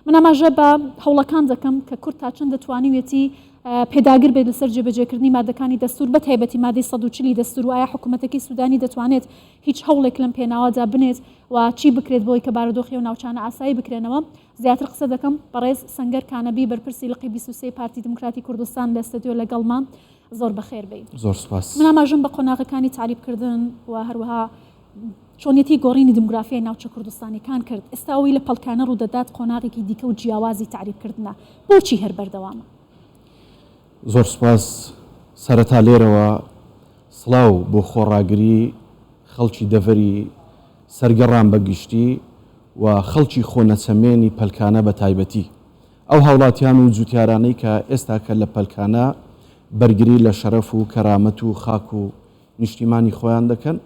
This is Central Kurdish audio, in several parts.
من ئاماژە بە هەوڵەکان دەکەم کە کورد تا چەند دەتوانیوێتی پێداگر بێت لەسەر جێبەجێکردنی مادەکانی دەستور بە تایبەتی مادەی 140 دەستور و ئایا حکوومەتەکەی سوودانی دەتوانێت هیچ هەوڵێک لەم پێناوەدا بنێت و چی بکرێت بۆی کە بارودۆخی و ناوچانە ئاسایی بکرێنەوە. زیاتر قسە دەکەم بەڕێز سەنگەر کانەبی بەرپرسی لقی 23 پارتی دموکراتی کوردستان لە ستودیۆ لەگەڵمان. زۆر بەخێر بێت. زۆر سپاس. من ئاماژەم بە قۆناغەکانی تعریبکردن و هەروەها چۆنیەتی گۆڕینی دموگرافیای ناوچە کوردستانیەکان کرد. ئێستا ئەوەی لە پەڵکانە ڕوودەدات قۆناغێکی دیکە و جیاوازی تعریبکردنە. بۆچی هەر بەردەوامە؟ زۆر سپاس. سەرەتا لێرەوە سڵاو بۆ خۆڕاگری خەڵکی دەڤەری سەرگەڕان بە گشتی و خەڵکی خۆنەچەمێنی پەلکانە بە تایبەتی. ئەو هاوڵاتیان و جوتیارانەی کە ئێستا کە لە پەلکانە بەرگری لە شەرەف و کەرامەت و خاک و نیشتیمانی خۆیان دەکەن.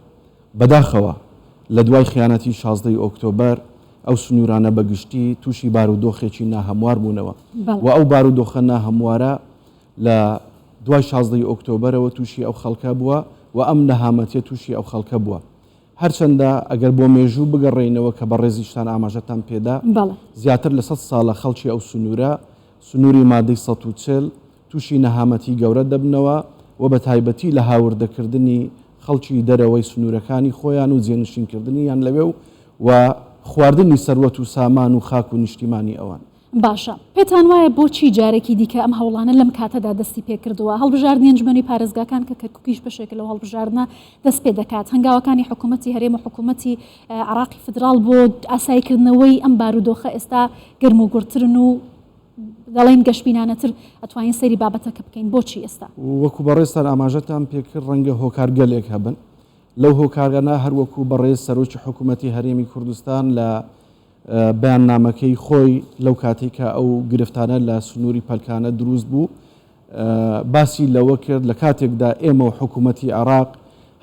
بەداخەوە لە دوای خیانەتی 16 ئۆکتۆبەر ئەو سنوورانە بەگشتی تووشی بارودۆخێکی ناهەموار بوونەوە و ئەو بارودۆخە ناهەموارە لە دوای 16 ئۆکتۆبەرەوە تووشی ئەو خەڵکە بووە و ئەم نەهامەتیە تووشی ئەو خەڵکە بووە. هەرچەندە ئەگەر بۆ مێژوو بگەڕێینەوە کە بە ڕێزیشتان ئاماژەتان پێدا زیاتر لە 100 ساڵە خەڵکی ئەو سنووری مادەی 140 تووشی نەهامەتی گەورە دەبنەوە و بە تایبەتی لە هاوردەکردنی خەڵکی دەرەوەی سنوورەکانی خۆیان و جێنشینکردنیان لەوێ و خواردنی سەروەت و سامان و خاک و نیشتیمانی ئەوان. باشە، پێتان وایە بۆچی جارێکی دیکە ئەم هەوڵانە لەم کاتەدا دەستی پێکردووە؟ هەڵبژاردننی ئەنجومەنی پارێزگاکان کە کەرکووکیش بەشێک لەو هەڵبژاردنە دەست پێ دەکات. هەنگاوەکانی حکوومەتی هەرێم و حکوومەتی عراقی فدراڵ بۆ ئاساییکردنەوەی ئەم بارودۆخە ئێستا گەرم و گورترن و دەڵێن گەشتبینانەتر ئەتوانین سەیری بابەتەکە بکەین. بۆچی ئێستا؟ وەکو بەڕێستان ئاماژەتان پێکرد ڕەنگە هۆکارگەلێک هەبن. لەو هۆکارگانە هەروەکو بەڕێز سەرۆکی حکوومەتی هەرێمی کوردستان لە بەیاننامەکەی خۆی لەو کاتێک کە ئەو گرفتانە لە سنووری پەلکانە دروست بوو باسی لەوە کرد لە کاتێکدا ئێمە و حکوومەتی عراق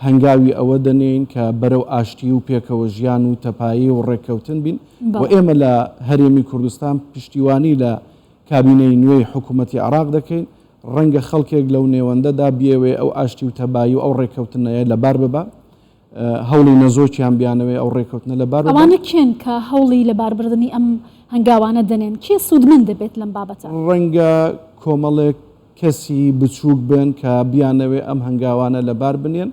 هەنگاوی ئەوە دەنێن کە بەرەو ئاشتی و پێکەوە ژیان و تەپایی و ڕێککەوتن بین و ئێمە لە هەرێمی کوردستان پشتیوانی لە کابینەی نوێی حکوومەتی عراق دەکەین. ڕەنگە خەڵکێک لەو نێوەندەدا بیەوێ ئەو ئاشتی و تەبایی و ئەو ڕێککەوتنەیە لەبار ببە هەوڵی نەزۆکیان بیانەوەی ئەو ڕێککەوتنە لەبار ئەوانە کێن کە هەوڵی لەباربردننی ئەم هەنگاوانە دەنێن کێ سوودمەند دەبێت لەم بابەتە؟ ڕەنگە کۆمەڵێک کەسی بچووک بن کە بیانەوێ ئەم هەنگاوانە لەبار بنێن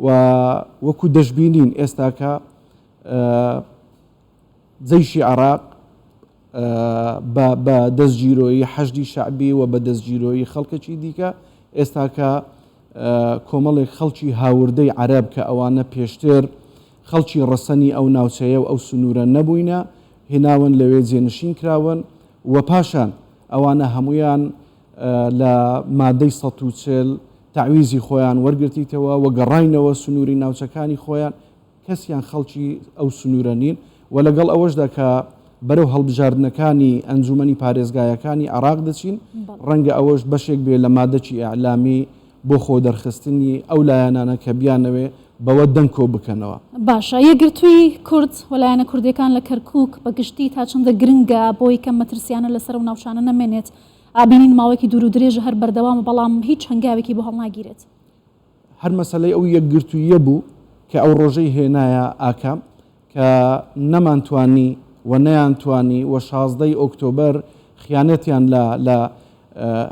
و وەکو دەشبینین ئێستاکە جەیشی عراق بە دەستگیرۆیی حەشدی شعبی و بە دەستگیرۆیی خەڵکەکی دیکە ئێستاکە کۆمەڵێک خەڵکی هاوردەی عەرەب کە ئەوانە پێشتر خەڵکی ڕەسەنی ئەو ناوچەیە و ئەو سنوورە نەبووینە هێناون لەوێ جێنشین کراون و پاشان ئەوانە هەمویان لە مادەی 140 تعویزی خۆیان وەرگرتیتەوە و گەڕاینەوە سنووری ناوچەکانی خۆیان کەسیان خەڵکی ئەو سنوورە نین و لەگەڵ ئەوەشدا کە بەرەو هەڵبژاردنەکانی ئەنجومەنی پارێزگایەکانی عراق دەچین ڕەنگە ئەوەش بەشێک بێ لە مادەی ئیعلامی بۆ خۆ دەرخستنی ئەو لایەنانە کە بیانەوێ بەوە دەنکۆ بکەنەوە. باشە، یەکگرتووی کورد وەلایەنە کوردەکان لە کەرکووک بەگشتی تا چەندە گرنگە بۆی کەم مەترسیانە لەسەر و ناوچانە نەمێنێت ئابینین ماوەیەکی دوور و درێژە هەر بەردەوامە بەڵام هیچ هەنگاوێکی بۆ هەڵناگیرێت. هەر مەسەلەی ئەو یەکگرتوویە بوو کە ئەو ڕۆژەی هێنایە ئاکام کە نەمانتوانی و نەیانتوانی و 16 ئۆکتۆبەر خیانەتیان لە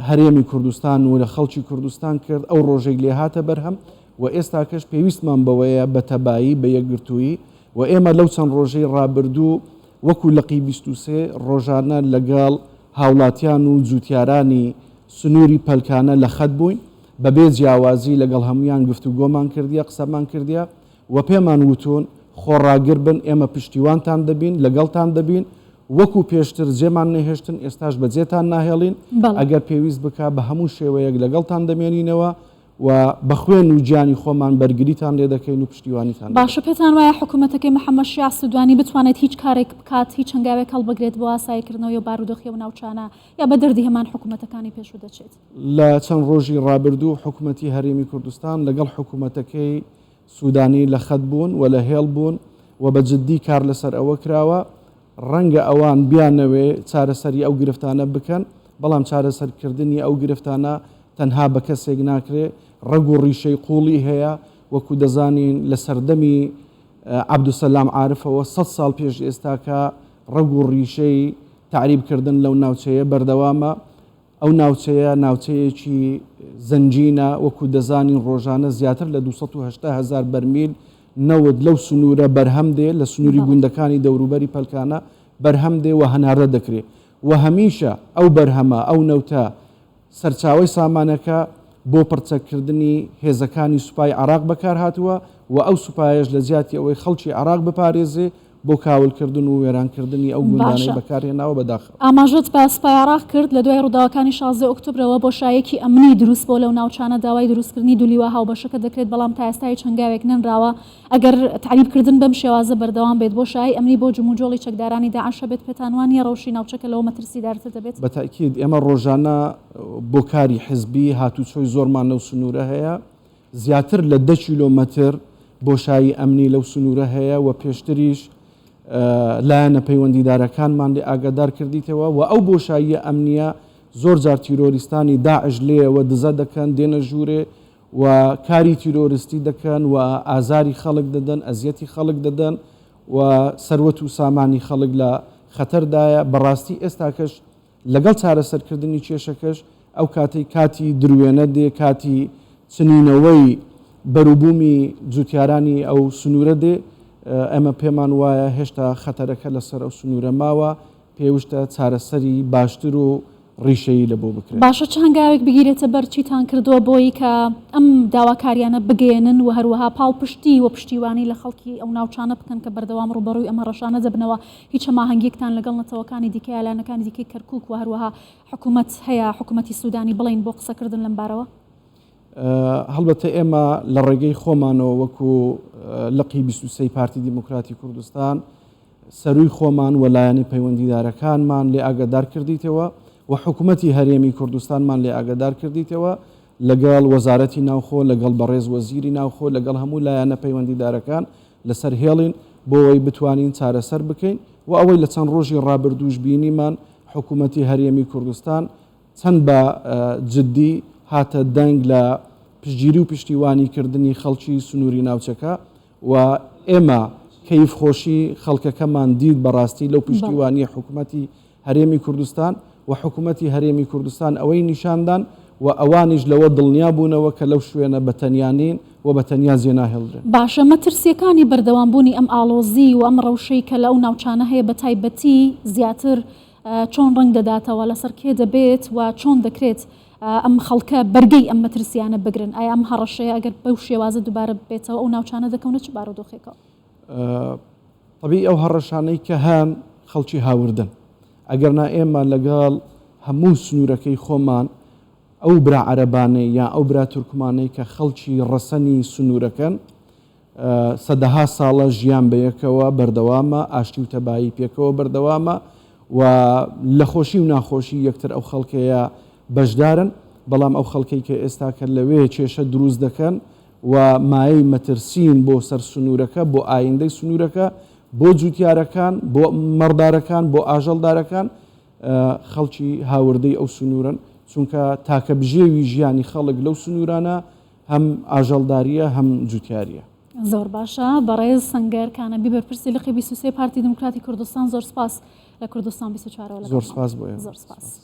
هەرێمی کوردستان و لە خەڵکی کوردستان کرد ئەو ڕۆژێک لێ هاتە بەرهەم و ئێستا کەش پێویستمان بەوەیە بە تەبایی بە یەکگرتووی و ئێمە لەو چەند ڕۆژەی ڕابردوو وەکو لقی 23 ڕۆژانە لەگەڵ هاوڵاتیان و جوتیارانی سنووری پەلکانە لە خەت بووین بەبێ جیاوازی لەگەڵ هەمویان گفتوگۆمان کردیە قسەمان کردیە و پێمان وتون خۆڕاگر بن ئێمە پشتیوانتان دەبین لەگەڵتان دەبین وەکو پێشتر جێمان نەهێشتن ئێستاش بەجێتان ناهێڵین ئەگەر پێویست بکە بە هەموو شێوەیەک لەگەڵتان دەمێنینەوە و بە خوێن و گیانی خۆمان بەرگریتان لێ دەکەین و پشتیوانیتان. باشە، پێتان وایە حکوومەتەکەی محەممەد شیع سوودانی بتوانێت هیچ کارێک بکات هیچ هەنگاوێک هەڵبگرێت بۆ ئاساییکردنەوەی و بارودۆخی و ناوچانە یا بە دەردی هەمان حکوومەتەکانی پێشوو دەچێت؟ لە چەند ڕۆژی ڕابردوو حکوومەتی هەرێمی کوردستان لەگەڵ حکوومەتەکەی سوودانی لە خەت بوون و لە هێڵ بوون و بە جددی کار لەسەر ئەوە کراوە ڕەنگە ئەوان بیانەوێ چارەسەری ئەو گرفتانە بکەن بەڵام چارەسەرکردنی ئەو گرفتانە تەنها بە کەسێک ناکرێ ڕەگ و ڕیشەی قوڵی هەیە وەکو دەزانین لە سەردەمی عەبدوسەلام عارفەوە 100 ساڵ پێش ئێستاکە ڕەگ و ڕیشەی تعریبکردن لەو ناوچەیە بەردەوامە. ئەو ناوچەیە ناوچەیەکی زەنجینە، وەکو دەزانین ڕۆژانە زیاتر لە 280,000 بەرمیل نەوت لەو سنوورە بەرهەم دێ لە سنووری گوندەکانی دەوروبەری پەلکانە بەرهەم دێ و هەناردە دەکرێت و هەمیشە ئەو بەرهەمە ئەو نەوتە سەرچاوی سامانەکە بۆ پڕچەکردنی هێزەکانی سوپای عراق بەکار هاتووە و ئەو سوپایش لە جیاتی ئەوەی خەڵکی عراق بپارێزێ بۆ کاولکردن و وێرانکردنی ئەو گوندانەی بەکارهێناوە بەداخەوە. ئاماژەت بە سوپای عراق کرد لە دوای ڕووداوەکانی 16 ئۆکتۆبرەوە بۆ شایەکی ئەمنی دروست بۆ لەو ناوچانە داوای دروستکردنی دوولیوە هاوبەشەکە دەکرێت، بەڵام تا ئێستای چەنگاوێک نەنراوە. ئەگەر تعریبکردن بەم شێوازە بەردەوام بێت بۆ شای ئەمنی بۆ جموجۆڵی چەکدارانی داعش بێت پێتانوانیە ڕەوشی ناوچەکە لەوە مەترسیدارتر دەبێت. بەتاکید ئێمە ڕۆژانە بۆ کاری حزبی هاتوچۆی زۆرمان لەو سنوورە هەیە، زیاتر لە 10 کیلۆمەتر بۆشایی ئەمنی لەو سنوورە هەیە و پێشتریش لایەنە پەیوەندیدارەکانمان لێ ئاگادار کردیتەوە و ئەو بۆشاییە ئەمنیە زۆر جار تیرۆریستانی داعش لێەوە دزە دەکەن، دێنە ژوورێ و کاری تیرۆریستی دەکەن و ئازاری خەڵک دەدەن، ئەزیەتی خەڵک دەدەن و سەروەت و سامانی خەڵک لە خەتەردایە. بەڕاستی ئێستاکەش لەگەڵ چارەسەرکردنی کێشەکەش ئەو کاتی دروێنە دێ، کاتی چنینەوەی بەروبوومی جوتیارانی ئەو سنوورە دێ. ئەمە پێمان وایە هێشتا خەتەرەکە لەسەر ئەو سنوورە ماوە، پێویستە چارەسەری باشتر و ڕیشەیی لە بۆ بکرێت. باشە چەندگاوێک بگیرێتە بەرچیتان کردووە بۆی کە ئەم داواکاریانە بگەێنن و هەروەها پاڵپشتی و پشتیوانی لە خەڵکی ئەو ناوچانە بکەن کە بەردەوام ڕوبەڕووی ئەمە ڕەشانە دەبنەوە؟ هیچ هەماهەنگیەکتان لەگەڵ نەتەوەکانی دیکە یالانەکانی دیکەی کەرکووک و هەروەها حکوومەت هەیە، حکوومەتی سوودانی بڵین بۆ قسەکردن لەم بارەوە؟ هەڵبەتە ئێمە لە ڕێگەی خۆمانەوە وەکو لقی 23 پارتی دیموکراتی کوردستان سەروی خۆمان و لایەنی پەیوەندیدارەکانمان لێ ئاگادار کردیتەوە و حکوومەتی هەرێمی کوردستانمان لێ ئاگادار کردیتەوە لەگەڵ وەزارەتی ناوخۆ، لەگەڵ بەڕێز وەزیری ناوخۆ، لەگەڵ هەموو لایەنە پەیوەندیدارەکان لەسەر هێڵین بۆەوەی بتوانین چارەسەر بکەین و ئەوەی لە چەند ڕۆژی ڕابردووش بینیمان حکوومەتی هەرێمی کوردستان چەند بە جددی هاتە دەنگ لە پشتگیری و پشتیوانیکردنی خەڵکی سنووری ناوچەکە و ئێمە کەیف خۆشی خەڵکەکەمان دید بەڕاستی لەو پشتیوانی حکوومەتی هەرێمی کوردستان و حکوومەتی هەرێمی کوردستان ئەوەی نیشاندان و ئەوانیش لەوە دڵنیا بوونەوە کە لەو شوێنە بەتەنیانین و بەتەنیا زێناهێڵدرێن. باشە مەترسیەکانی بەردەوامبوونی ئەم ئاڵۆزی و ئەم ڕەوشەی کە لەو ناوچانە هەیە بە تایبەتی زیاتر چۆن ڕنگ دەداتەوە، لەسەر کێ دەبێت و چۆن دەکرێت ئەم خەڵکە بەرگەی ئەم مەترسیانە بگرن؟ ئایا ئەم هەڕەشەیە ئەگەر بەو شێوازە دووبارە بێتەوە ئەو ناوچانە دەکەونە چ بارودۆخێکەوە؟ طبیعی ئەو هەڕەشانەی کە هەن خەڵکی هاوردن، ئەگەرنا ئێمە لەگەڵ هەموو سنوورەکەی خۆمان ئەو برا عەرەبانەی یا ئەو برا تورکمانەی کە خەڵکی ڕەسەنی سنوورەکەن سەدەها ساڵە ژیان بەیەکەوە بەردەوامە، ئاشتی و تەبایی پێکەوە بەردەوامە و لە خۆشی و ناخۆشی یەکتر ئەو خەڵکەیە بەشدارن، بەڵام ئەو خەڵکەی کە ئێستا کە لەوێ کێشە دروست دەکەن و مایەی مەترسین بۆ سەر سنوورەکە، بۆ ئایندەی سنوورەکە، بۆ جوتیارەکان، بۆ مەڕدارەکان، بۆ ئاژەڵدارەکان، خەڵکی هاوردەی ئەو سنوورن، چونکە تاکە بژێوی ژیانی خەڵک لەو سنوورانە هەم ئاژەڵداریە هەم جوتیاریە. زۆر باشە. بەڕێز سەنگەر کانەبی بەرپرسی لقی 23 پارتی دیموکراتی کوردستان، زۆر سپاس لە کوردستان 24 زۆر سپاس بۆ. زۆر سپاس.